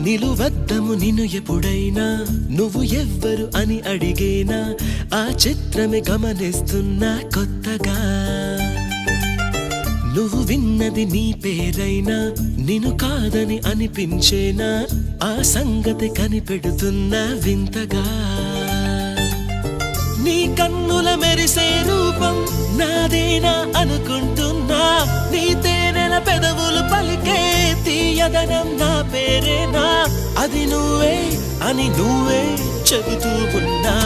నిలువద్దము నిన్ను ఎప్పుడైనా నువ్వు ఎవ్వరు అని అడిగేనా ఆ చిత్రమే గమనిస్తున్నా కొత్తగా నువ్వు విన్నది నీ పేరైనా నిన్ను కాదని అనిపించేనా ఆ సంగతి కనిపెడుతున్నా వింతగా నీ కన్నుల మెరిసే రూపం నాదేనా అనుకుంటున్నా నీ తేనెల పెదవులు పలికే తీయదనం నా పేరేనా అది నువ్వే అని నువ్వే చెబుతూ ఉన్నా